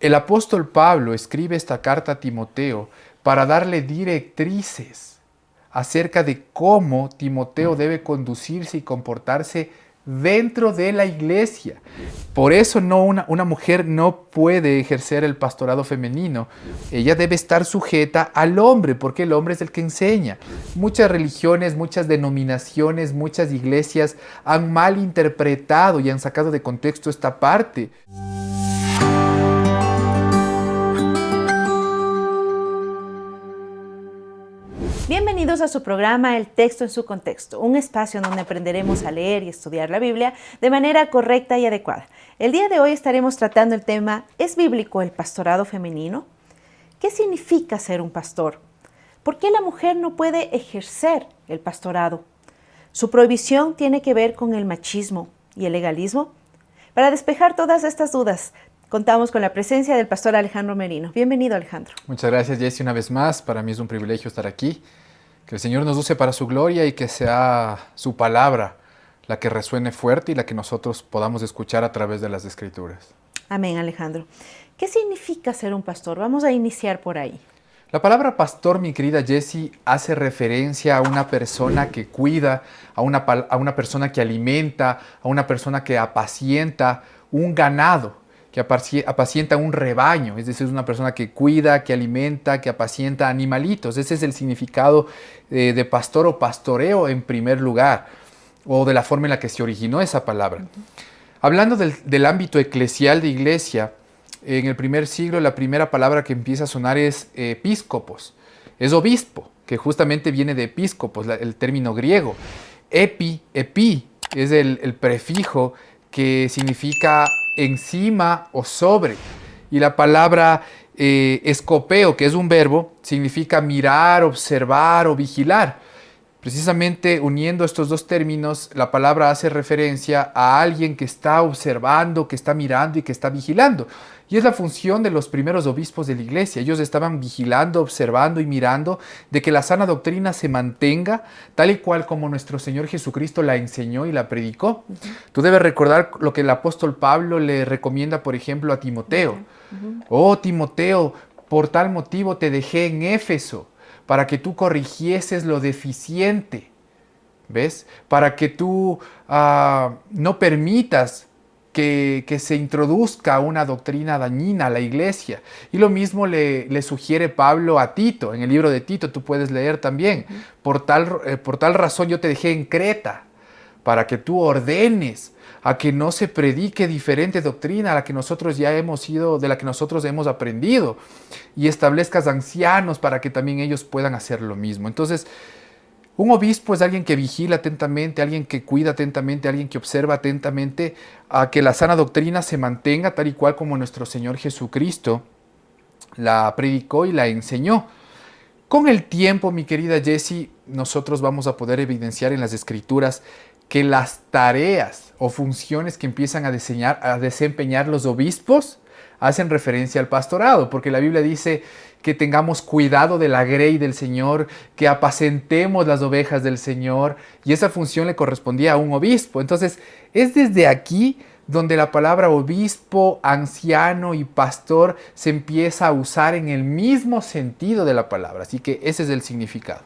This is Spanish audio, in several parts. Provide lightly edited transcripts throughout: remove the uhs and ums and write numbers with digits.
El apóstol Pablo escribe esta carta a Timoteo para darle directrices acerca de cómo Timoteo debe conducirse y comportarse dentro de la iglesia. Por eso una mujer no puede ejercer el pastorado femenino. Ella debe estar sujeta al hombre, porque el hombre es el que enseña. Muchas religiones, muchas denominaciones, muchas iglesias han malinterpretado y han sacado de contexto esta parte. Bienvenidos a su programa El Texto en su Contexto, un espacio donde aprenderemos a leer y estudiar la Biblia de manera correcta y adecuada. El día de hoy estaremos tratando el tema ¿es bíblico el pastorado femenino? ¿Qué significa ser un pastor? ¿Por qué la mujer no puede ejercer el pastorado? ¿Su prohibición tiene que ver con el machismo y el legalismo? Para despejar todas estas dudas, contamos con la presencia del pastor Alejandro Merino. Bienvenido, Alejandro. Muchas gracias, Jessy, una vez más. Para mí es un privilegio estar aquí. Que el Señor nos use para su gloria y que sea su palabra la que resuene fuerte y la que nosotros podamos escuchar a través de las Escrituras. Amén, Alejandro. ¿Qué significa ser un pastor? Vamos a iniciar por ahí. La palabra pastor, mi querida Jessy, hace referencia a una persona que cuida, a una persona que alimenta, a una persona que apacienta un ganado, que apacienta un rebaño, es decir, es una persona que cuida, que alimenta, que apacienta animalitos. Ese es el significado de pastor o pastoreo en primer lugar, o de la forma en la que se originó esa palabra. Hablando del ámbito eclesial de iglesia, en el primer siglo la primera palabra que empieza a sonar es episcopos, es obispo, que justamente viene de episcopos, el término griego. Epi es el prefijo que significa encima o sobre. Y la palabra escopeo, que es un verbo, significa mirar, observar o vigilar. Precisamente uniendo estos dos términos, la palabra hace referencia a alguien que está observando, que está mirando y que está vigilando. Y es la función de los primeros obispos de la iglesia. Ellos estaban vigilando, observando y mirando de que la sana doctrina se mantenga tal y cual como nuestro Señor Jesucristo la enseñó y la predicó. Tú debes recordar lo que el apóstol Pablo le recomienda, por ejemplo, a Timoteo. Oh, Timoteo, por tal motivo te dejé en Éfeso, para que tú corrigieses lo deficiente, ¿ves? Para que tú no permitas que se introduzca una doctrina dañina a la iglesia. Y lo mismo le sugiere Pablo a Tito, en el libro de Tito tú puedes leer también. Por tal razón yo te dejé en Creta, para que tú ordenes a que no se predique diferente doctrina a la que nosotros ya hemos ido, de la que nosotros hemos aprendido, y establezcas ancianos para que también ellos puedan hacer lo mismo. Entonces, un obispo es alguien que vigila atentamente, alguien que cuida atentamente, alguien que observa atentamente a que la sana doctrina se mantenga tal y cual como nuestro Señor Jesucristo la predicó y la enseñó. Con el tiempo, mi querida Jessy, nosotros vamos a poder evidenciar en las Escrituras que las tareas o funciones que empiezan a desempeñar los obispos hacen referencia al pastorado, porque la Biblia dice que tengamos cuidado de la grey del Señor, que apacentemos las ovejas del Señor, y esa función le correspondía a un obispo. Entonces, es desde aquí donde la palabra obispo, anciano y pastor se empieza a usar en el mismo sentido de la palabra, así que ese es el significado.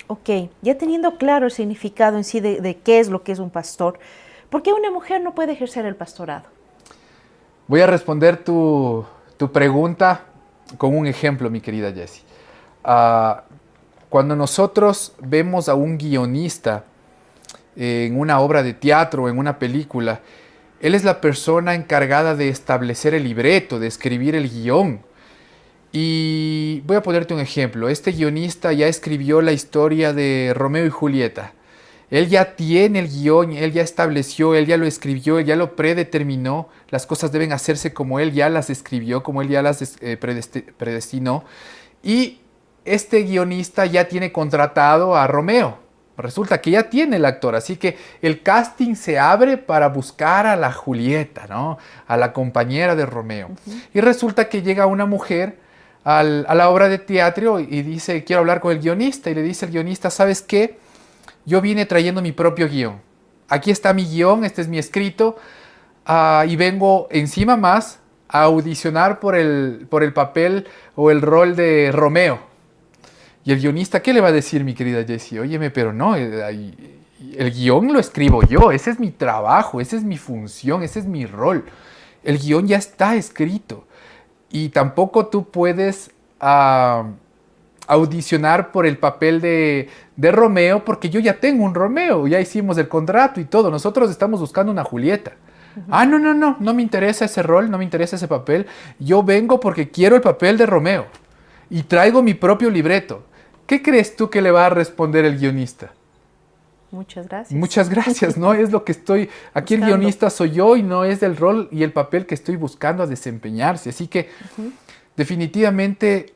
Ok, ya teniendo claro el significado en sí de qué es lo que es un pastor, ¿por qué una mujer no puede ejercer el pastorado? Voy a responder tu pregunta con un ejemplo, mi querida Jessy. Cuando nosotros vemos a un guionista en una obra de teatro o en una película, él es la persona encargada de establecer el libreto, de escribir el guión. Y voy a ponerte un ejemplo. Este guionista ya escribió la historia de Romeo y Julieta. Él ya tiene el guión, él ya estableció, él ya lo escribió, él ya lo predeterminó. Las cosas deben hacerse como él ya las escribió, como él ya las predestinó. Y este guionista ya tiene contratado a Romeo. Resulta que ya tiene el actor, así que el casting se abre para buscar a la Julieta, ¿no? A la compañera de Romeo. Y resulta que llega una mujer a la obra de teatro y dice, quiero hablar con el guionista. Y le dice el guionista, ¿sabes qué? Yo vine trayendo mi propio guión. Aquí está mi guión, este es mi escrito, y vengo encima más a audicionar por el papel o el rol de Romeo. Y el guionista, ¿qué le va a decir, mi querida Jessie? Óyeme, pero no, el guión lo escribo yo, ese es mi trabajo, esa es mi función, ese es mi rol. El guión ya está escrito y tampoco tú puedes audicionar por el papel de Romeo porque yo ya tengo un Romeo, ya hicimos el contrato y todo, nosotros estamos buscando una Julieta. No me interesa ese rol, no me interesa ese papel, yo vengo porque quiero el papel de Romeo y traigo mi propio libreto. ¿Qué crees tú que le va a responder el guionista? Muchas gracias. Muchas gracias, no es lo que estoy... Aquí el guionista soy yo y no es el rol y el papel que estoy buscando a desempeñarse. Así que definitivamente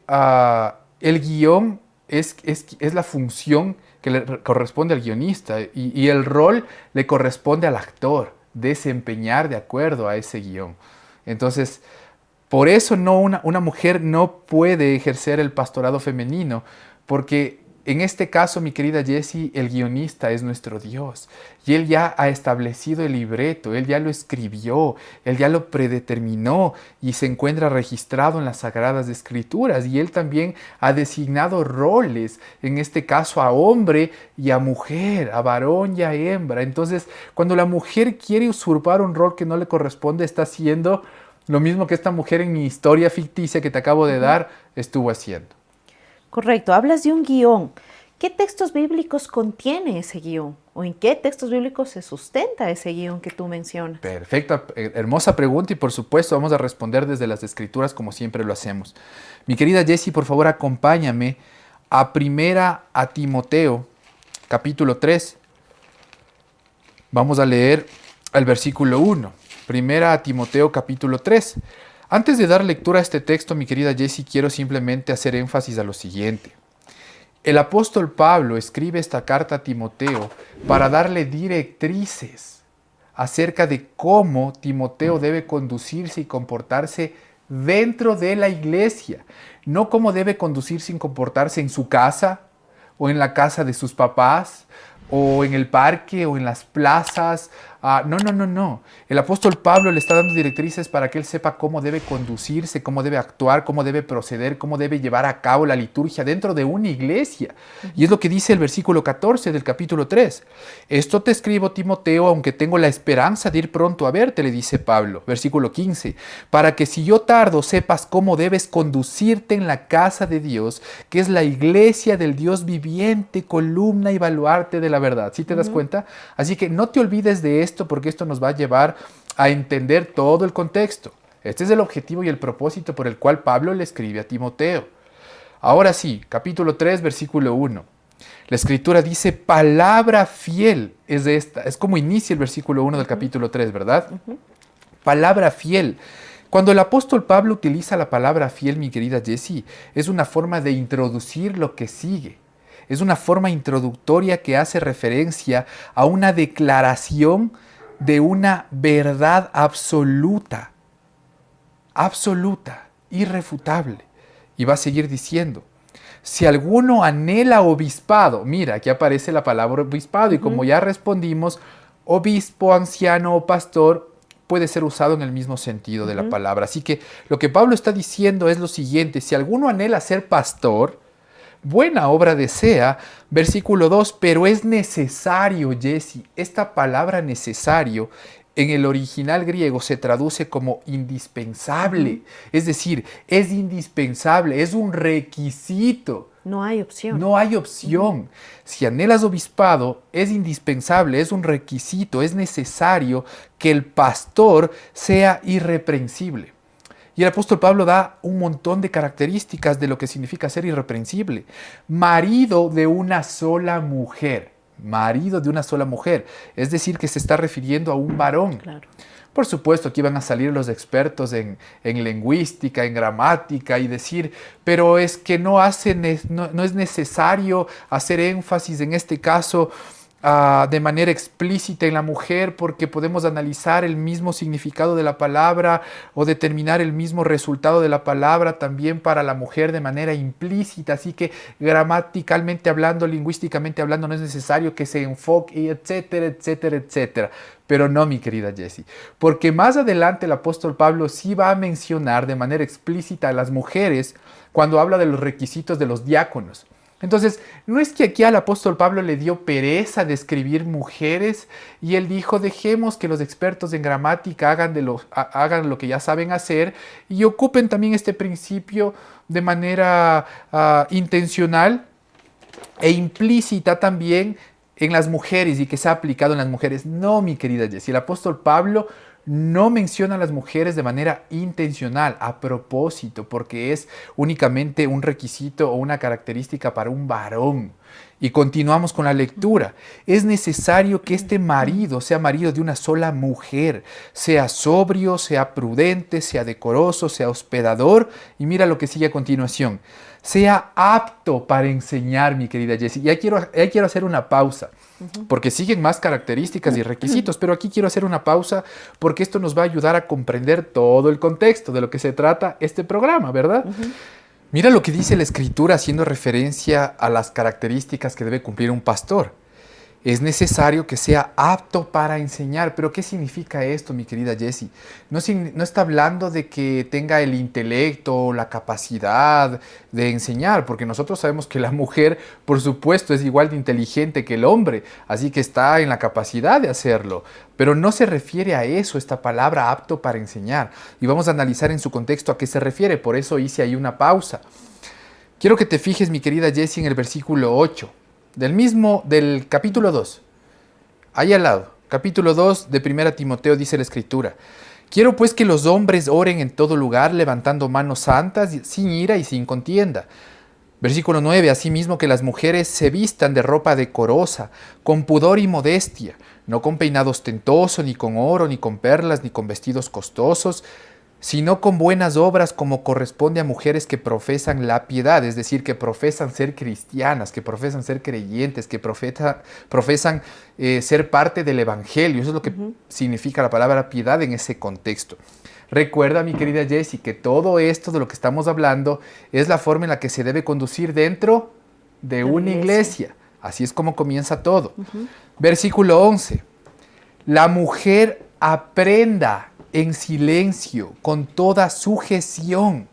el guión es la función que le corresponde al guionista y el rol le corresponde al actor desempeñar de acuerdo a ese guión. Entonces, por eso una mujer no puede ejercer el pastorado femenino, porque en este caso, mi querida Jessie, el guionista es nuestro Dios. Y Él ya ha establecido el libreto, Él ya lo escribió, Él ya lo predeterminó y se encuentra registrado en las Sagradas Escrituras. Y Él también ha designado roles, en este caso a hombre y a mujer, a varón y a hembra. Entonces, cuando la mujer quiere usurpar un rol que no le corresponde, está haciendo lo mismo que esta mujer en mi historia ficticia que te acabo de dar estuvo haciendo. Correcto, hablas de un guión. ¿Qué textos bíblicos contiene ese guión? ¿O en qué textos bíblicos se sustenta ese guión que tú mencionas? Perfecta, hermosa pregunta y por supuesto vamos a responder desde las Escrituras como siempre lo hacemos. Mi querida Jessie, por favor acompáñame a Timoteo, capítulo 3. Vamos a leer el versículo 1. Timoteo, capítulo 3. Antes de dar lectura a este texto, mi querida Jessie, quiero simplemente hacer énfasis a lo siguiente. El apóstol Pablo escribe esta carta a Timoteo para darle directrices acerca de cómo Timoteo debe conducirse y comportarse dentro de la iglesia. No cómo debe conducirse y comportarse en su casa o en la casa de sus papás o en el parque o en las plazas. No. El apóstol Pablo le está dando directrices para que él sepa cómo debe conducirse, cómo debe actuar, cómo debe proceder, cómo debe llevar a cabo la liturgia dentro de una iglesia. Y es lo que dice el versículo 14 del capítulo 3. Esto te escribo, Timoteo, aunque tengo la esperanza de ir pronto a verte, le dice Pablo. Versículo 15. Para que si yo tardo sepas cómo debes conducirte en la casa de Dios, que es la iglesia del Dios viviente, columna y baluarte de la verdad. ¿Sí te das cuenta? Así que no te olvides de esto, porque esto nos va a llevar a entender todo el contexto. Este es el objetivo y el propósito por el cual Pablo le escribe a Timoteo. Ahora sí, capítulo 3, versículo 1. La escritura dice, palabra fiel es esta. Es como inicia el versículo 1 del capítulo 3, ¿verdad? Palabra fiel. Cuando el apóstol Pablo utiliza la palabra fiel, mi querida Jessie, es una forma de introducir lo que sigue. Es una forma introductoria que hace referencia a una declaración de una verdad absoluta, irrefutable. Y va a seguir diciendo, si alguno anhela obispado, mira, aquí aparece la palabra obispado y como ya respondimos, obispo, anciano o pastor puede ser usado en el mismo sentido de la palabra. Así que lo que Pablo está diciendo es lo siguiente, si alguno anhela ser pastor, buena obra desea, versículo 2, pero es necesario, Jessie. Esta palabra necesario en el original griego se traduce como indispensable. Es decir, es indispensable, es un requisito. No hay opción. No hay opción. Si anhelas obispado, es indispensable, es un requisito, es necesario que el pastor sea irreprensible. Y el apóstol Pablo da un montón de características de lo que significa ser irreprensible. Marido de una sola mujer. Marido de una sola mujer. Es decir, que se está refiriendo a un varón. Claro. Por supuesto, aquí van a salir los expertos en lingüística, en gramática y decir, pero es que no es necesario hacer énfasis en este caso de manera explícita en la mujer, porque podemos analizar el mismo significado de la palabra o determinar el mismo resultado de la palabra también para la mujer de manera implícita. Así que gramaticalmente hablando, lingüísticamente hablando, no es necesario que se enfoque, etcétera, etcétera, etcétera. Pero no, mi querida Jessie, porque más adelante el apóstol Pablo sí va a mencionar de manera explícita a las mujeres cuando habla de los requisitos de los diáconos. Entonces, no es que aquí al apóstol Pablo le dio pereza de escribir mujeres y él dijo, dejemos que los expertos en gramática hagan lo que ya saben hacer y ocupen también este principio de manera intencional e implícita también en las mujeres y que se ha aplicado en las mujeres. No, mi querida Jessie, el apóstol Pablo no menciona a las mujeres de manera intencional, a propósito, porque es únicamente un requisito o una característica para un varón. Y continuamos con la lectura. Es necesario que este marido sea marido de una sola mujer, sea sobrio, sea prudente, sea decoroso, sea hospedador. Y mira lo que sigue a continuación. Sea apto para enseñar, mi querida Jessie. Y ahí quiero hacer una pausa, porque siguen más características y requisitos, pero aquí quiero hacer una pausa porque esto nos va a ayudar a comprender todo el contexto de lo que se trata este programa, ¿verdad? Mira lo que dice la Escritura haciendo referencia a las características que debe cumplir un pastor. Es necesario que sea apto para enseñar. ¿Pero qué significa esto, mi querida Jessie? No está hablando de que tenga el intelecto, la capacidad de enseñar, porque nosotros sabemos que la mujer, por supuesto, es igual de inteligente que el hombre, así que está en la capacidad de hacerlo. Pero no se refiere a eso, esta palabra apto para enseñar. Y vamos a analizar en su contexto a qué se refiere, por eso hice ahí una pausa. Quiero que te fijes, mi querida Jessie, en el versículo 8. Del capítulo 2, ahí al lado, capítulo 2 de 1 Timoteo dice la Escritura: quiero pues que los hombres oren en todo lugar, levantando manos santas, sin ira y sin contienda. Versículo 9, asimismo que las mujeres se vistan de ropa decorosa, con pudor y modestia, no con peinado ostentoso, ni con oro, ni con perlas, ni con vestidos costosos, sino con buenas obras como corresponde a mujeres que profesan la piedad, es decir, que profesan ser cristianas, que profesan ser creyentes, que profesan ser parte del Evangelio. Eso es lo que significa la palabra piedad en ese contexto. Recuerda, mi querida Jessie, que todo esto de lo que estamos hablando es la forma en la que se debe conducir dentro de una iglesia. Así es como comienza todo. Versículo 11. La mujer aprenda en silencio, con toda sujeción.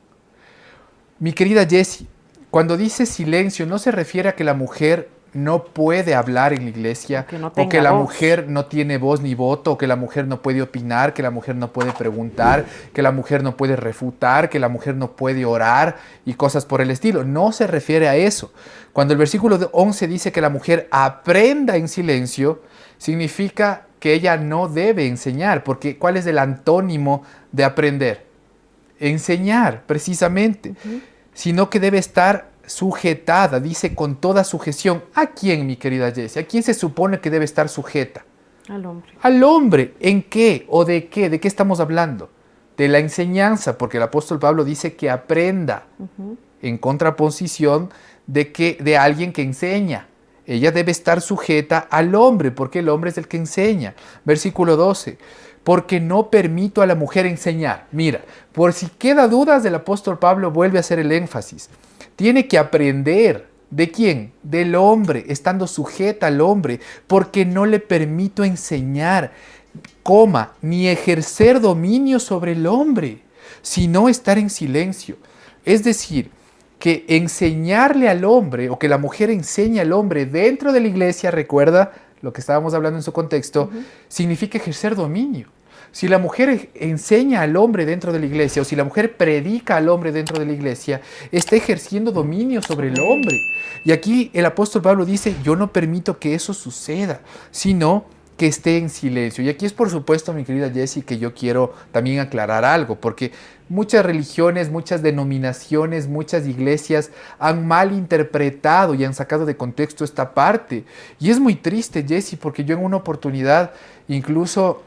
Mi querida Jessie, cuando dice silencio, no se refiere a que la mujer no puede hablar en la iglesia, o que la mujer no tiene voz ni voto, o que la mujer no puede opinar, que la mujer no puede preguntar, que la mujer no puede refutar, que la mujer no puede orar y cosas por el estilo. No se refiere a eso. Cuando el versículo 11 dice que la mujer aprenda en silencio, significa que ella no debe enseñar, porque ¿cuál es el antónimo de aprender? Enseñar, precisamente, sino que debe estar sujetada, dice con toda sujeción. ¿A quién, mi querida Jessie? ¿A quién se supone que debe estar sujeta? Al hombre. Al hombre. ¿En qué o de qué? ¿De qué estamos hablando? De la enseñanza, porque el apóstol Pablo dice que aprenda, en contraposición de alguien que enseña. Ella debe estar sujeta al hombre, porque el hombre es el que enseña. Versículo 12. Porque no permito a la mujer enseñar. Mira, por si queda dudas, el apóstol Pablo vuelve a hacer el énfasis. Tiene que aprender. ¿De quién? Del hombre, estando sujeta al hombre, porque no le permito enseñar, ni ejercer dominio sobre el hombre, sino estar en silencio. Es decir, que enseñarle al hombre, o que la mujer enseñe al hombre dentro de la iglesia, recuerda lo que estábamos hablando en su contexto, significa ejercer dominio. Si la mujer enseña al hombre dentro de la iglesia, o si la mujer predica al hombre dentro de la iglesia, está ejerciendo dominio sobre el hombre. Y aquí el apóstol Pablo dice, yo no permito que eso suceda, sino que esté en silencio. Y aquí es por supuesto, mi querida Jessie, que yo quiero también aclarar algo, porque muchas religiones, muchas denominaciones, muchas iglesias han malinterpretado y han sacado de contexto esta parte. Y es muy triste, Jessie, porque yo en una oportunidad incluso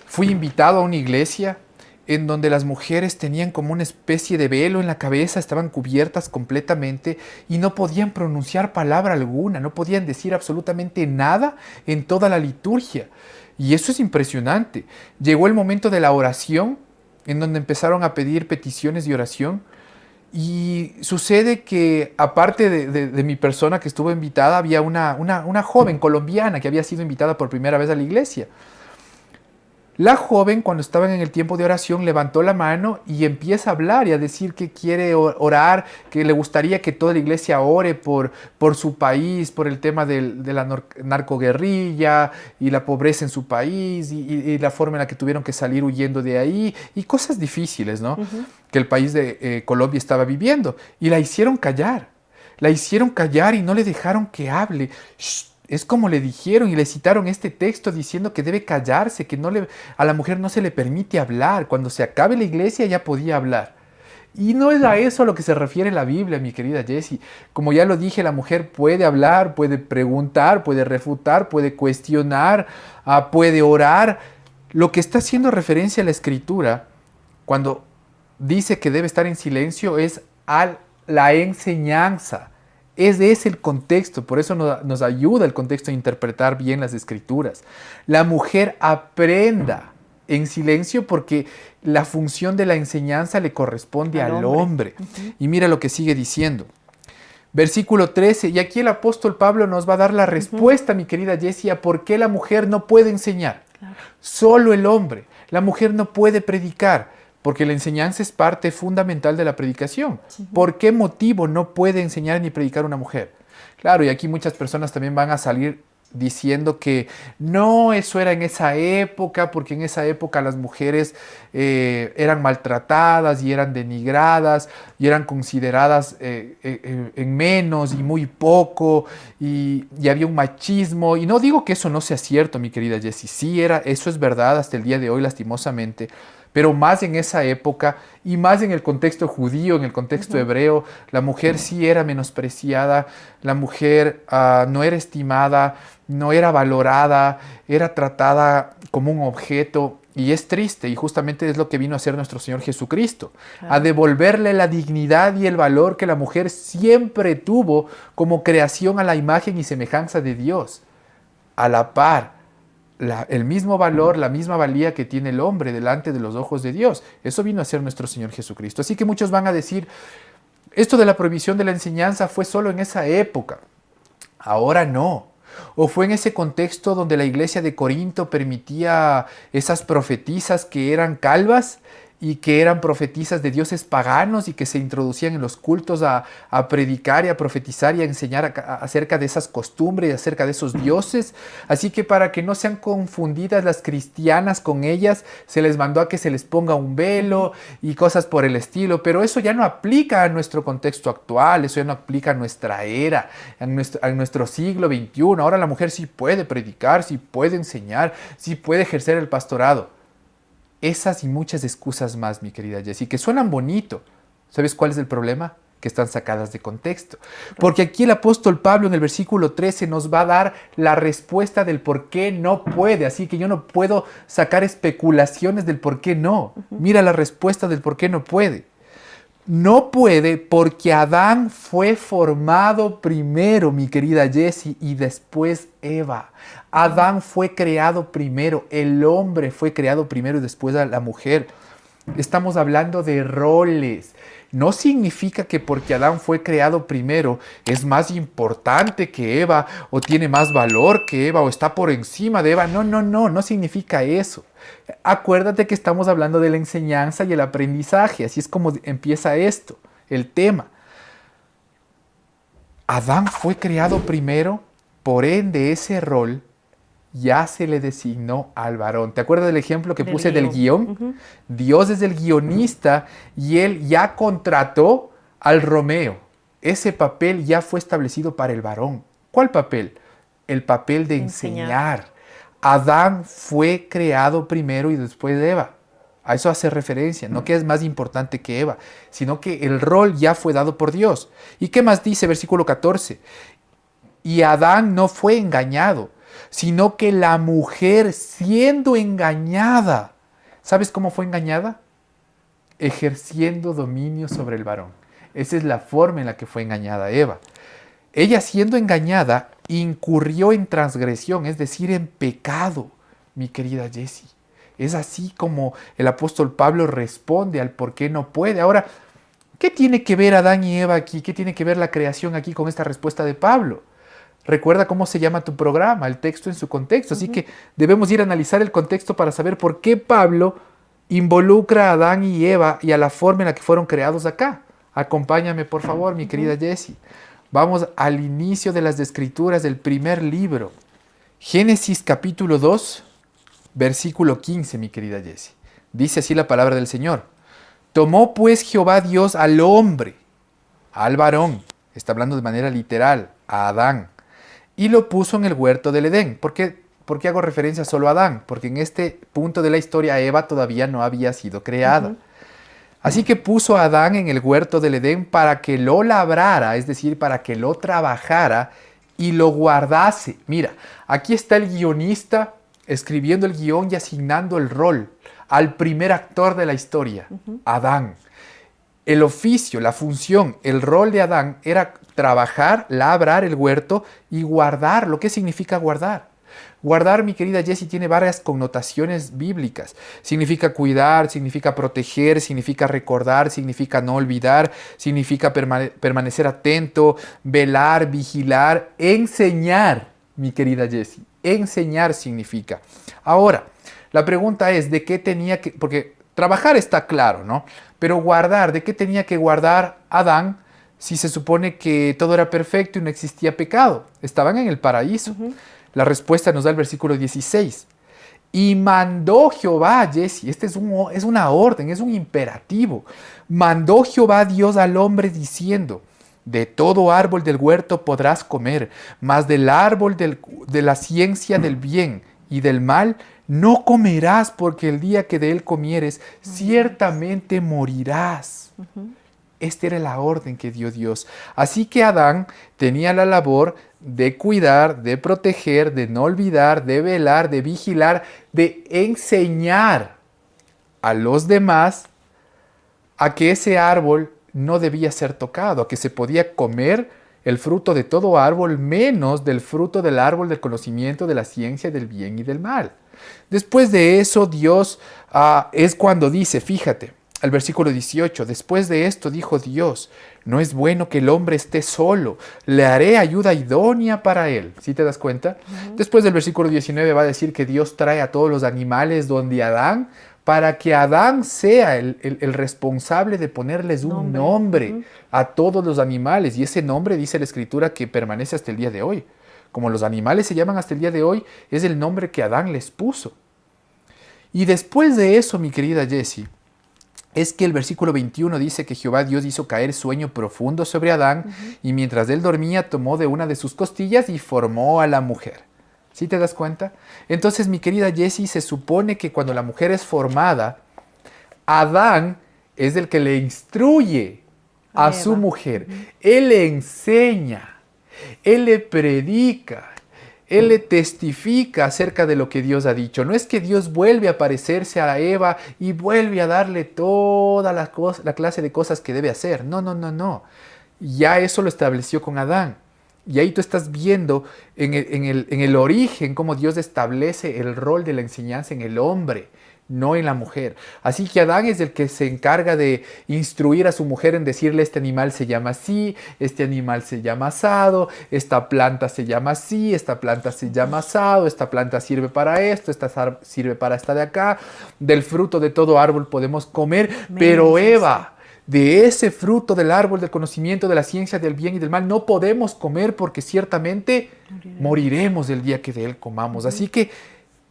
fui invitado a una iglesia en donde las mujeres tenían como una especie de velo en la cabeza, estaban cubiertas completamente y no podían pronunciar palabra alguna, no podían decir absolutamente nada en toda la liturgia. Y eso es impresionante. Llegó el momento de la oración, en donde empezaron a pedir peticiones de oración. Y sucede que, aparte de mi persona que estuvo invitada, había una joven colombiana que había sido invitada por primera vez a la iglesia. La joven, cuando estaban en el tiempo de oración, levantó la mano y empieza a hablar y a decir que quiere orar, que le gustaría que toda la iglesia ore por su país, por el tema de la narcoguerrilla y la pobreza en su país y la forma en la que tuvieron que salir huyendo de ahí y cosas difíciles, ¿no? Que el país de Colombia estaba viviendo. Y la hicieron callar y no le dejaron que hable. ¡Shh! Es como le dijeron y le citaron este texto diciendo que debe callarse, que a la mujer no se le permite hablar. Cuando se acabe la iglesia ya podía hablar. Y no es a eso a lo que se refiere la Biblia, mi querida Jessie. Como ya lo dije, la mujer puede hablar, puede preguntar, puede refutar, puede cuestionar, puede orar. Lo que está haciendo referencia a la Escritura, cuando dice que debe estar en silencio, es a la enseñanza. Ese es el contexto, por eso nos ayuda el contexto a interpretar bien las Escrituras. La mujer aprenda en silencio porque la función de la enseñanza le corresponde al hombre. Y mira lo que sigue diciendo. Versículo 13, y aquí el apóstol Pablo nos va a dar la respuesta, mi querida Jessie, a por qué la mujer no puede enseñar. Claro. Solo el hombre. La mujer no puede predicar. Porque la enseñanza es parte fundamental de la predicación. ¿Por qué motivo no puede enseñar ni predicar una mujer? Claro, y aquí muchas personas también van a salir diciendo que no, eso era en esa época, porque en esa época las mujeres eran maltratadas y eran denigradas y eran consideradas en menos y muy poco y había un machismo. Y no digo que eso no sea cierto, mi querida Jessie, sí eso es verdad hasta el día de hoy, lastimosamente. Pero más en esa época y más en el contexto judío, en el contexto hebreo, la mujer sí era menospreciada, la mujer no era estimada, no era valorada, era tratada como un objeto. Y es triste, y justamente es lo que vino a hacer nuestro Señor Jesucristo, a devolverle la dignidad y el valor que la mujer siempre tuvo como creación a la imagen y semejanza de Dios, a la par. El mismo valor, la misma valía que tiene el hombre delante de los ojos de Dios. Eso vino a ser nuestro Señor Jesucristo. Así que muchos van a decir, esto de la prohibición de la enseñanza fue solo en esa época. Ahora no. O fue en ese contexto donde la iglesia de Corinto permitía esas profetisas que eran calvas y que eran profetisas de dioses paganos y que se introducían en los cultos a predicar y a profetizar y a enseñar acerca de esas costumbres y acerca de esos dioses. Así que para que no sean confundidas las cristianas con ellas, se les mandó a que se les ponga un velo y cosas por el estilo. Pero eso ya no aplica a nuestro contexto actual, eso ya no aplica a nuestra era, a nuestro siglo XXI. Ahora la mujer sí puede predicar, sí puede enseñar, sí puede ejercer el pastorado. Esas y muchas excusas más, mi querida Jessie, que suenan bonito. ¿Sabes cuál es el problema? Que están sacadas de contexto. Porque aquí el apóstol Pablo en el versículo 13 nos va a dar la respuesta del por qué no puede. Así que yo no puedo sacar especulaciones del por qué no. Mira la respuesta del por qué no puede. No puede porque Adán fue formado primero, mi querida Jessie, y después Eva. Adán fue creado primero, el hombre fue creado primero y después la mujer. Estamos hablando de roles. No significa que porque Adán fue creado primero es más importante que Eva o tiene más valor que Eva o está por encima de Eva. No significa eso. Acuérdate que estamos hablando de la enseñanza y el aprendizaje. Así es como empieza esto, el tema. Adán fue creado primero, por ende ese rol ya se le designó al varón. ¿Te acuerdas del ejemplo que puse del guión? Dios es el guionista y él ya contrató al Romeo. Ese papel ya fue establecido para el varón. ¿Cuál papel? El papel de enseñar. Adán fue creado primero y después Eva. A eso hace referencia, no que es más importante que Eva, sino que el rol ya fue dado por Dios. ¿Y qué más dice versículo 14? Y Adán no fue engañado, sino que la mujer siendo engañada. ¿Sabes cómo fue engañada? ejerciendo dominio sobre el varón. Esa es la forma en la que fue engañada Eva. Ella, siendo engañada, incurrió en transgresión, es decir, en pecado, mi querida Jessie. Es así como el apóstol Pablo responde al por qué no puede. Ahora, ¿qué tiene que ver Adán y Eva aquí? ¿Qué tiene que ver la creación aquí con esta respuesta de Pablo? Recuerda cómo se llama tu programa, el texto en su contexto. Así que debemos ir a analizar el contexto para saber por qué Pablo involucra a Adán y Eva y a la forma en la que fueron creados acá. Acompáñame, por favor, mi querida Jessie. Vamos al inicio de las escrituras del primer libro. Génesis capítulo 2, versículo 15, mi querida Jessie. Dice así la palabra del Señor. Tomó pues Jehová Dios al hombre, al varón, está hablando de manera literal, a Adán, y lo puso en el huerto del Edén. ¿Por qué hago referencia solo a Adán? Porque en este punto de la historia Eva todavía no había sido creada. Así que puso a Adán en el huerto del Edén para que lo labrara, es decir, para que lo trabajara y lo guardase. Mira, aquí está el guionista escribiendo el guión y asignando el rol al primer actor de la historia, Adán. El oficio, la función, el rol de Adán era trabajar, labrar el huerto y guardar. ¿Lo que significa guardar? Guardar, mi querida Jessie, tiene varias connotaciones bíblicas. Significa cuidar, significa proteger, significa recordar, significa no olvidar, significa permanecer atento, velar, vigilar, enseñar, mi querida Jessie. Enseñar significa. Ahora, la pregunta es, ¿de qué tenía que...? Porque trabajar está claro, ¿no? Pero guardar, ¿de qué tenía que guardar Adán si se supone que todo era perfecto y no existía pecado? Estaban en el paraíso. La respuesta nos da el versículo 16. Y mandó Jehová, Jessie, es una orden, es un imperativo. Mandó Jehová Dios al hombre diciendo, de todo árbol del huerto podrás comer, mas del árbol de la ciencia del bien y del mal no comerás, porque el día que de él comieres, ciertamente morirás. Esta era la orden que dio Dios. Así que Adán tenía la labor de cuidar, de proteger, de no olvidar, de velar, de vigilar, de enseñar a los demás a que ese árbol no debía ser tocado, a que se podía comer el fruto de todo árbol, menos del fruto del árbol del conocimiento de la ciencia del bien y del mal. Después de eso, Dios es cuando dice, fíjate, el versículo 18, después de esto dijo Dios, no es bueno que el hombre esté solo, le haré ayuda idónea para él. ¿Sí te das cuenta? Después del versículo 19 va a decir que Dios trae a todos los animales donde Adán, para que Adán sea el responsable de ponerles un nombre a todos los animales. Y ese nombre, dice la Escritura, que permanece hasta el día de hoy. Como los animales se llaman hasta el día de hoy, es el nombre que Adán les puso. Y después de eso, mi querida Jessie, es que el versículo 21 dice que Jehová Dios hizo caer sueño profundo sobre Adán y mientras él dormía tomó de una de sus costillas y formó a la mujer. ¿Sí te das cuenta? Entonces, mi querida Jessie, se supone que cuando la mujer es formada, Adán es el que le instruye a su mujer. Él le enseña, él le predica, él le testifica acerca de lo que Dios ha dicho. No es que Dios vuelve a aparecerse a Eva y vuelve a darle toda la clase de cosas que debe hacer. No. Ya eso lo estableció con Adán. Y ahí tú estás viendo en el origen cómo Dios establece el rol de la enseñanza en el hombre, no en la mujer. Así que Adán es el que se encarga de instruir a su mujer en decirle este animal se llama así, este animal se llama asado, esta planta se llama así, esta planta se llama asado, esta planta sirve para esto, esta sirve para esta de acá. Del fruto de todo árbol podemos comer, pero Eva, de ese fruto del árbol del conocimiento de la ciencia del bien y del mal no podemos comer porque ciertamente moriremos el día que de él comamos. Así que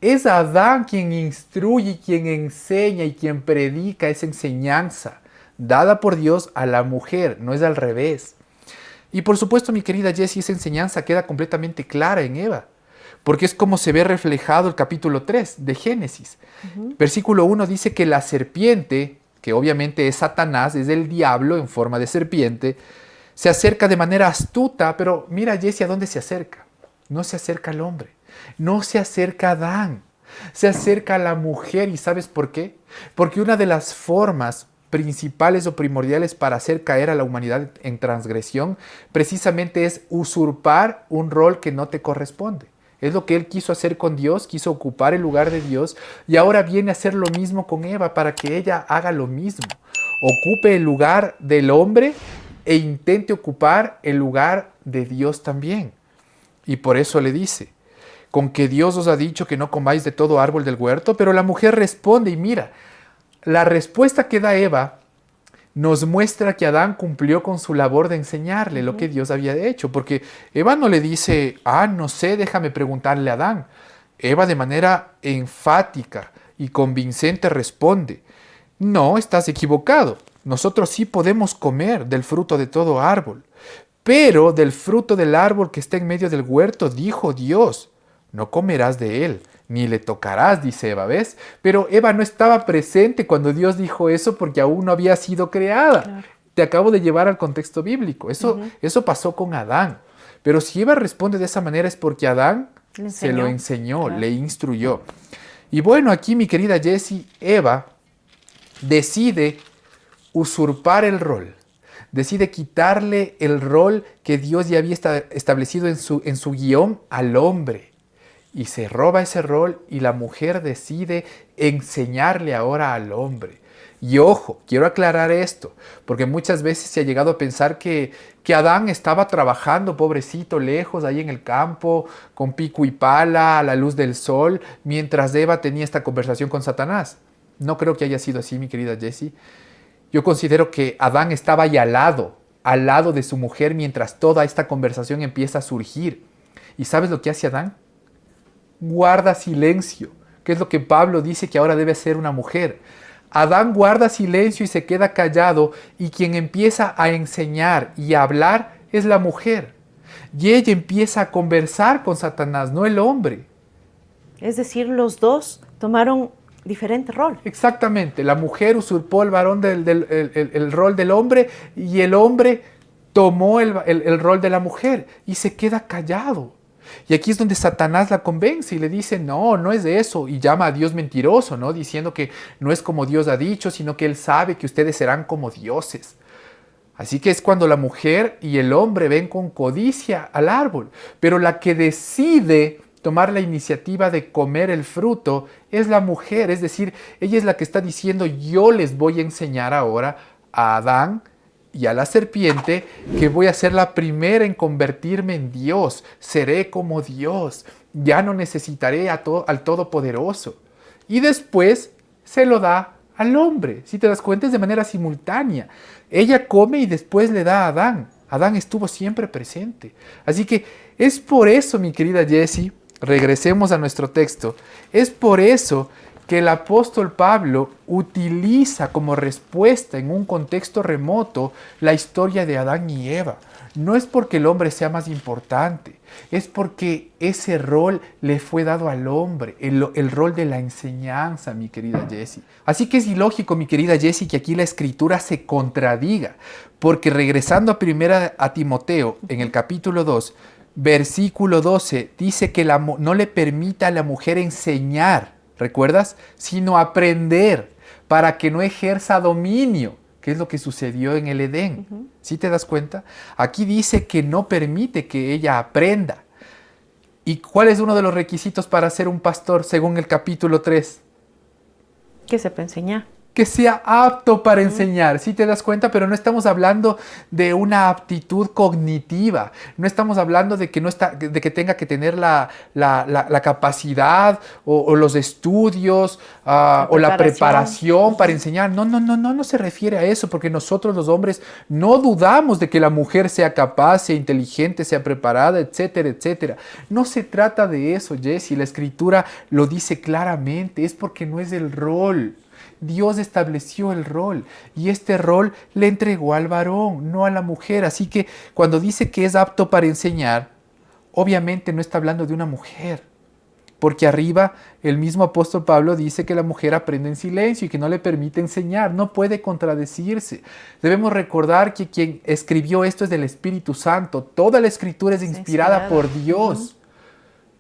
es Adán quien instruye, quien enseña y quien predica esa enseñanza dada por Dios a la mujer, no es al revés. Y por supuesto, mi querida Jessie, esa enseñanza queda completamente clara en Eva, porque es como se ve reflejado el capítulo 3 de Génesis. Versículo 1 dice que la serpiente, que obviamente es Satanás, es el diablo en forma de serpiente, se acerca de manera astuta, pero mira, Jessie, ¿a dónde se acerca? No se acerca al hombre, no se acerca a Adán, se acerca a la mujer. ¿Y sabes por qué? Porque una de las formas principales o primordiales para hacer caer a la humanidad en transgresión, precisamente es usurpar un rol que no te corresponde. Es lo que él quiso hacer con Dios, quiso ocupar el lugar de Dios y ahora viene a hacer lo mismo con Eva para que ella haga lo mismo. Ocupe el lugar del hombre e intente ocupar el lugar de Dios también. Y por eso le dice, con que Dios os ha dicho que no comáis de todo árbol del huerto, pero la mujer responde y mira, la respuesta que da Eva nos muestra que Adán cumplió con su labor de enseñarle lo que Dios había hecho, porque Eva no le dice, no sé, déjame preguntarle a Adán. Eva de manera enfática y convincente responde, no, estás equivocado, nosotros sí podemos comer del fruto de todo árbol, pero del fruto del árbol que está en medio del huerto, dijo Dios, no comerás de él, ni le tocarás, dice Eva, ¿ves? Pero Eva no estaba presente cuando Dios dijo eso porque aún no había sido creada. Claro. Te acabo de llevar al contexto bíblico. Eso pasó con Adán. Pero si Eva responde de esa manera es porque Adán se lo enseñó, claro, le instruyó. Y bueno, aquí mi querida Jessie, Eva decide usurpar el rol. Decide quitarle el rol que Dios ya había establecido en su guión al hombre. Y se roba ese rol y la mujer decide enseñarle ahora al hombre. Y ojo, quiero aclarar esto, porque muchas veces se ha llegado a pensar que Adán estaba trabajando, pobrecito, lejos, ahí en el campo, con pico y pala, a la luz del sol, mientras Eva tenía esta conversación con Satanás. No creo que haya sido así, mi querida Jessie. Yo considero que Adán estaba ahí al lado de su mujer, mientras toda esta conversación empieza a surgir. ¿Y sabes lo que hace Adán? Guarda silencio, que es lo que Pablo dice que ahora debe ser una mujer. Adán guarda silencio y se queda callado, y quien empieza a enseñar y a hablar es la mujer. Y ella empieza a conversar con Satanás, no el hombre. Es decir, los dos tomaron diferente rol. Exactamente, la mujer usurpó el varón el rol del hombre y el hombre tomó el rol de la mujer y se queda callado. Y aquí es donde Satanás la convence y le dice, no es de eso, y llama a Dios mentiroso, ¿no? Diciendo que no es como Dios ha dicho, sino que Él sabe que ustedes serán como dioses. Así que es cuando la mujer y el hombre ven con codicia al árbol, pero la que decide tomar la iniciativa de comer el fruto es la mujer, es decir, ella es la que está diciendo, yo les voy a enseñar ahora a Adán y a la serpiente que voy a ser la primera en convertirme en Dios, seré como Dios, ya no necesitaré al Todopoderoso. Y después se lo da al hombre, si te das cuenta es de manera simultánea. Ella come y después le da a Adán. Adán estuvo siempre presente. Así que es por eso, mi querida Jessie, regresemos a nuestro texto, es por eso que el apóstol Pablo utiliza como respuesta en un contexto remoto la historia de Adán y Eva. No es porque el hombre sea más importante, es porque ese rol le fue dado al hombre, el rol de la enseñanza, mi querida Jessie. Así que es ilógico, mi querida Jessie, que aquí la escritura se contradiga, porque regresando a Timoteo, en el capítulo 2, versículo 12, dice que no le permita a la mujer enseñar, ¿recuerdas? Sino aprender para que no ejerza dominio, que es lo que sucedió en el Edén. ¿Sí te das cuenta? Aquí dice que no permite que ella aprenda. ¿Y cuál es uno de los requisitos para ser un pastor según el capítulo 3? Que sepa enseñar. Que sea apto para enseñar, ¿sí te das cuenta? Pero no estamos hablando de una aptitud cognitiva, no estamos hablando de que tenga que tener la capacidad o los estudios o la preparación para enseñar. No se refiere a eso, porque nosotros los hombres no dudamos de que la mujer sea capaz, sea inteligente, sea preparada, etcétera, etcétera. No se trata de eso, Jessie, la escritura lo dice claramente, es porque no es el rol. Dios estableció el rol y este rol le entregó al varón, no a la mujer. Así que cuando dice que es apto para enseñar, obviamente no está hablando de una mujer. Porque arriba el mismo apóstol Pablo dice que la mujer aprende en silencio y que no le permite enseñar, no puede contradecirse. Debemos recordar que quien escribió esto es del Espíritu Santo. Toda la escritura es inspirada por Dios.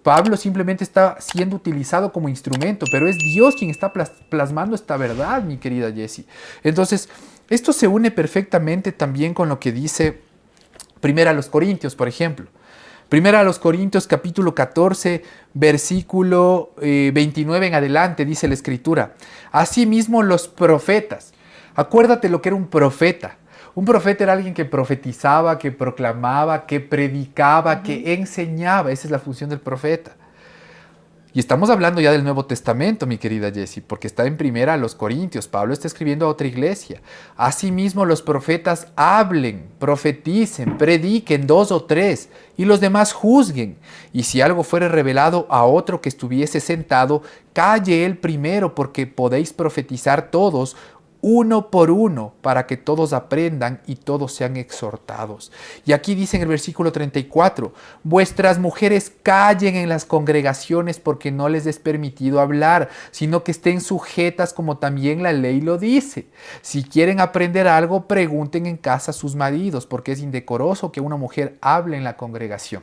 Pablo simplemente está siendo utilizado como instrumento, pero es Dios quien está plasmando esta verdad, mi querida Jessie. Entonces, esto se une perfectamente también con lo que dice Primera a los Corintios, por ejemplo. Primera a los Corintios, capítulo 14, versículo 29 en adelante, dice la Escritura. Asimismo los profetas. Acuérdate lo que era un profeta. Un profeta era alguien que profetizaba, que proclamaba, que predicaba, que enseñaba. Esa es la función del profeta. Y estamos hablando ya del Nuevo Testamento, mi querida Jessie, porque está en Primera a los Corintios. Pablo está escribiendo a otra iglesia. Asimismo, los profetas hablen, profeticen, prediquen 2 o 3, y los demás juzguen. Y si algo fuere revelado a otro que estuviese sentado, calle él primero, porque podéis profetizar todos, uno por uno, para que todos aprendan y todos sean exhortados. Y aquí dice en el versículo 34, vuestras mujeres callen en las congregaciones porque no les es permitido hablar, sino que estén sujetas como también la ley lo dice. Si quieren aprender algo, pregunten en casa a sus maridos, porque es indecoroso que una mujer hable en la congregación.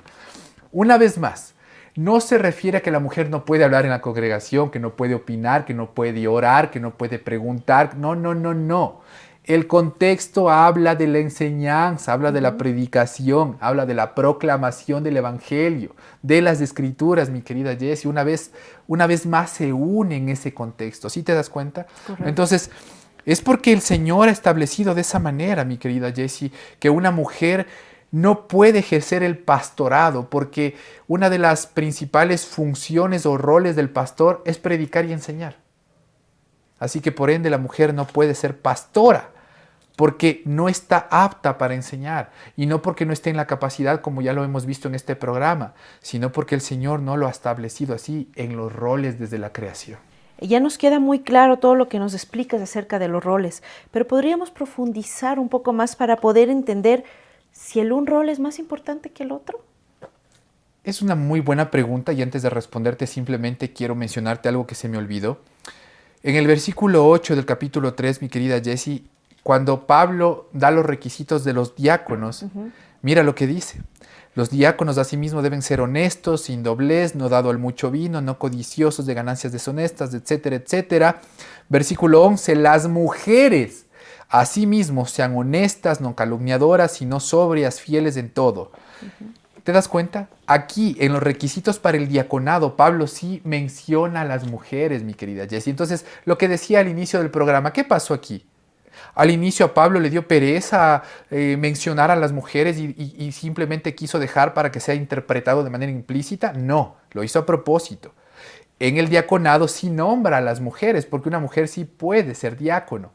Una vez más, no se refiere a que la mujer no puede hablar en la congregación, que no puede opinar, que no puede orar, que no puede preguntar. No, no, no, no. El contexto habla de la enseñanza, habla de la predicación, habla de la proclamación del evangelio, de las escrituras, mi querida Jessie. Una vez más se une en ese contexto. ¿Sí te das cuenta? Correcto. Entonces, es porque el Señor ha establecido de esa manera, mi querida Jessie, que una mujer no puede ejercer el pastorado, porque una de las principales funciones o roles del pastor es predicar y enseñar. Así que por ende la mujer no puede ser pastora, porque no está apta para enseñar, y no porque no esté en la capacidad, como ya lo hemos visto en este programa, sino porque el Señor no lo ha establecido así en los roles desde la creación. Ya nos queda muy claro todo lo que nos explicas acerca de los roles, pero podríamos profundizar un poco más para poder entender si un rol es más importante que el otro. Es una muy buena pregunta, y antes de responderte simplemente quiero mencionarte algo que se me olvidó. En el versículo 8 del capítulo 3, mi querida Jessie, cuando Pablo da los requisitos de los diáconos, mira lo que dice. Los diáconos asimismo deben ser honestos, sin doblez, no dado al mucho vino, no codiciosos de ganancias deshonestas, etcétera, etcétera. Versículo 11, las mujeres asimismo sean honestas, no calumniadoras, sino sobrias, fieles en todo. ¿Te das cuenta? Aquí, en los requisitos para el diaconado, Pablo sí menciona a las mujeres, mi querida Jessie. Entonces, lo que decía al inicio del programa, ¿qué pasó aquí? Al inicio a Pablo le dio pereza mencionar a las mujeres y simplemente quiso dejar para que sea interpretado de manera implícita. No, lo hizo a propósito. En el diaconado sí nombra a las mujeres, porque una mujer sí puede ser diácono.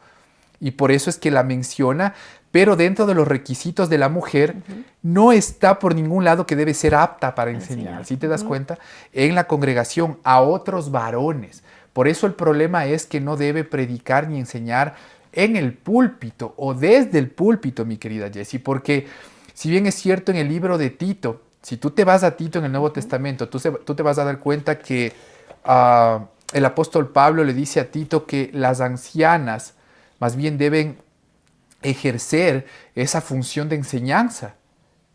Y por eso es que la menciona, pero dentro de los requisitos de la mujer no está por ningún lado que debe ser apta para enseñar. ¿Sí te das cuenta? En la congregación a otros varones. Por eso el problema es que no debe predicar ni enseñar en el púlpito o desde el púlpito, mi querida Jessie, porque si bien es cierto en el libro de Tito, si tú te vas a Tito en el Nuevo Testamento, tú te vas a dar cuenta que el apóstol Pablo le dice a Tito que las ancianas más bien deben ejercer esa función de enseñanza.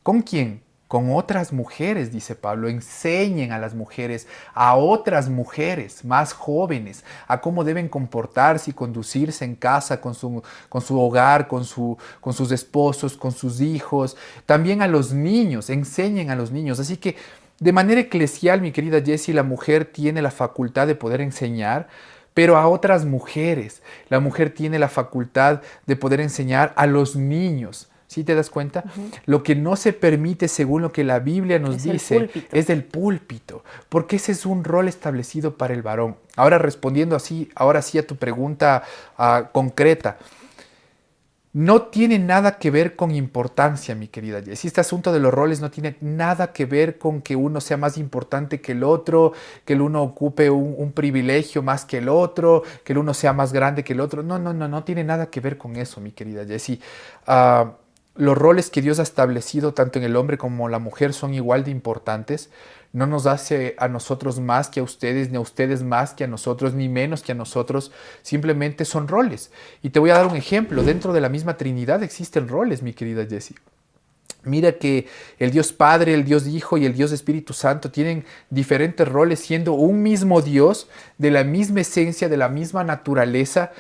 ¿Con quién? Con otras mujeres, dice Pablo. Enseñen a las mujeres, a otras mujeres más jóvenes, a cómo deben comportarse y conducirse en casa, con su hogar, con sus esposos, con sus hijos. También a los niños, enseñen a los niños. Así que de manera eclesial, mi querida Jessie, la mujer tiene la facultad de poder enseñar, pero a otras mujeres. La mujer tiene la facultad de poder enseñar a los niños. ¿Sí te das cuenta? Lo que no se permite, según lo que la Biblia nos dice, es el púlpito, porque ese es un rol establecido para el varón. Ahora respondiendo así, ahora sí a tu pregunta concreta. No tiene nada que ver con importancia, mi querida Jessie. Este asunto de los roles no tiene nada que ver con que uno sea más importante que el otro, que el uno ocupe un privilegio más que el otro, que el uno sea más grande que el otro. No tiene nada que ver con eso, mi querida Jessie. Los roles que Dios ha establecido tanto en el hombre como la mujer son igual de importantes. No nos hace a nosotros más que a ustedes, ni a ustedes más que a nosotros, ni menos que a nosotros. Simplemente son roles. Y te voy a dar un ejemplo. Dentro de la misma Trinidad existen roles, mi querida Jessie. Mira que el Dios Padre, el Dios Hijo y el Dios Espíritu Santo tienen diferentes roles siendo un mismo Dios, de la misma esencia, de la misma naturaleza.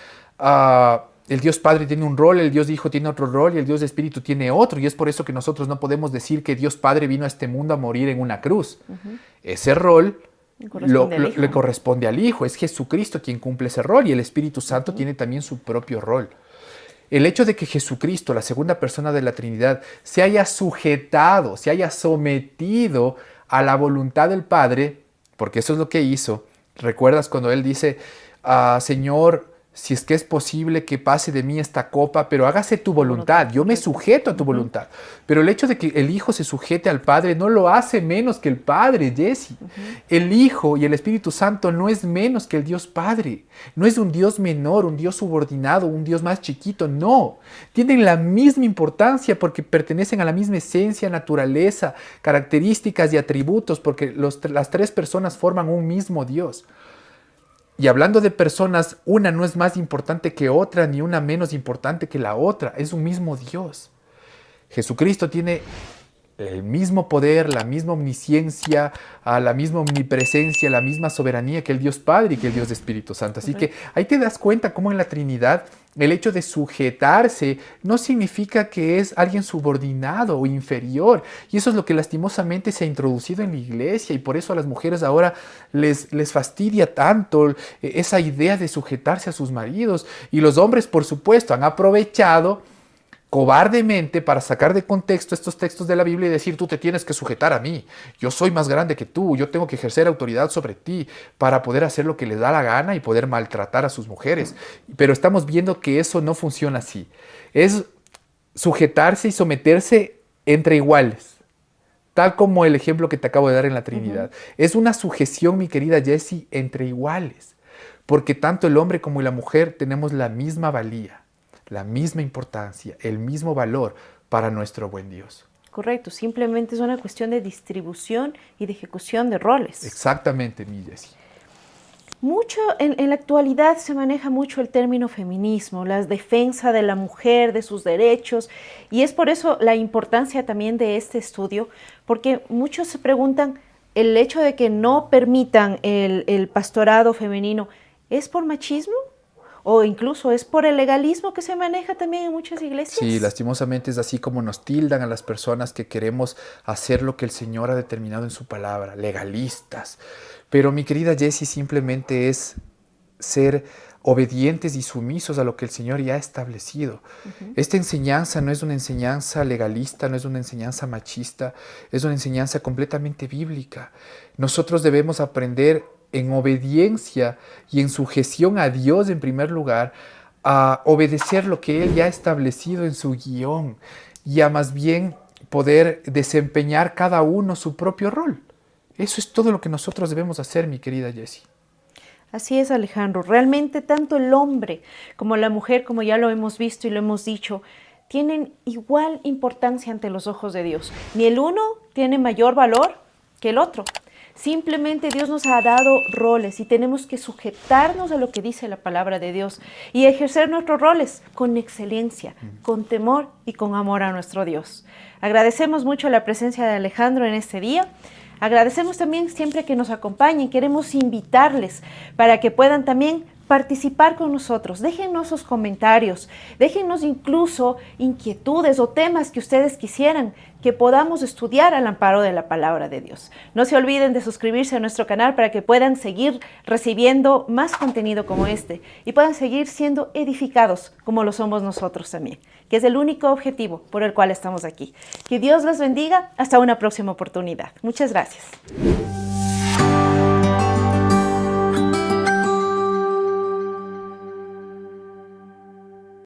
El Dios Padre tiene un rol, el Dios Hijo tiene otro rol y el Dios Espíritu tiene otro. Y es por eso que nosotros no podemos decir que Dios Padre vino a este mundo a morir en una cruz. Ese rol le corresponde al Hijo. Es Jesucristo quien cumple ese rol y el Espíritu Santo tiene también su propio rol. El hecho de que Jesucristo, la segunda persona de la Trinidad, se haya sujetado, se haya sometido a la voluntad del Padre, porque eso es lo que hizo. ¿Recuerdas cuando Él dice, Señor, si es que es posible que pase de mí esta copa, pero hágase tu voluntad, yo me sujeto a tu voluntad? Pero el hecho de que el Hijo se sujete al Padre no lo hace menos que el Padre, Jessy. El Hijo y el Espíritu Santo no es menos que el Dios Padre. No es un Dios menor, un Dios subordinado, un Dios más chiquito, no. Tienen la misma importancia porque pertenecen a la misma esencia, naturaleza, características y atributos, porque las tres personas forman un mismo Dios. Y hablando de personas, una no es más importante que otra, ni una menos importante que la otra. Es un mismo Dios. Jesucristo tiene el mismo poder, la misma omnisciencia, la misma omnipresencia, la misma soberanía que el Dios Padre y que el Dios Espíritu Santo. Así que ahí te das cuenta cómo en la Trinidad el hecho de sujetarse no significa que es alguien subordinado o inferior. Y eso es lo que lastimosamente se ha introducido en la iglesia y por eso a las mujeres ahora les fastidia tanto esa idea de sujetarse a sus maridos. Y los hombres, por supuesto, han aprovechado cobardemente para sacar de contexto estos textos de la Biblia y decir, tú te tienes que sujetar a mí, yo soy más grande que tú, yo tengo que ejercer autoridad sobre ti para poder hacer lo que les da la gana y poder maltratar a sus mujeres. Pero estamos viendo que eso no funciona así. Es sujetarse y someterse entre iguales, tal como el ejemplo que te acabo de dar en la Trinidad. Es una sujeción, mi querida Jessy, entre iguales, porque tanto el hombre como la mujer tenemos la misma valía, la misma importancia, el mismo valor para nuestro buen Dios. Correcto, simplemente es una cuestión de distribución y de ejecución de roles. Exactamente, mi Jessy. Mucho en la actualidad se maneja mucho el término feminismo, la defensa de la mujer, de sus derechos, y es por eso la importancia también de este estudio, porque muchos se preguntan, el hecho de que no permitan el pastorado femenino, ¿es por machismo? O incluso es por el legalismo que se maneja también en muchas iglesias. Sí, lastimosamente es así como nos tildan a las personas que queremos hacer lo que el Señor ha determinado en su palabra, legalistas. Pero mi querida Jessy, simplemente es ser obedientes y sumisos a lo que el Señor ya ha establecido. Esta enseñanza no es una enseñanza legalista, no es una enseñanza machista, es una enseñanza completamente bíblica. Nosotros debemos aprender en obediencia y en sujeción a Dios en primer lugar, a obedecer lo que Él ya ha establecido en su guión y a más bien poder desempeñar cada uno su propio rol. Eso es todo lo que nosotros debemos hacer, mi querida Jessy. Así es, Alejandro. Realmente tanto el hombre como la mujer, como ya lo hemos visto y lo hemos dicho, tienen igual importancia ante los ojos de Dios. Ni el uno tiene mayor valor que el otro. Simplemente Dios nos ha dado roles y tenemos que sujetarnos a lo que dice la palabra de Dios y ejercer nuestros roles con excelencia, con temor y con amor a nuestro Dios. Agradecemos mucho la presencia de Alejandro en este día. Agradecemos también siempre que nos acompañen. Queremos invitarles para que puedan también participar con nosotros. Déjennos sus comentarios, déjennos incluso inquietudes o temas que ustedes quisieran que podamos estudiar al amparo de la palabra de Dios. No se olviden de suscribirse a nuestro canal para que puedan seguir recibiendo más contenido como este y puedan seguir siendo edificados como lo somos nosotros también, que es el único objetivo por el cual estamos aquí. Que Dios los bendiga. Hasta una próxima oportunidad. Muchas gracias.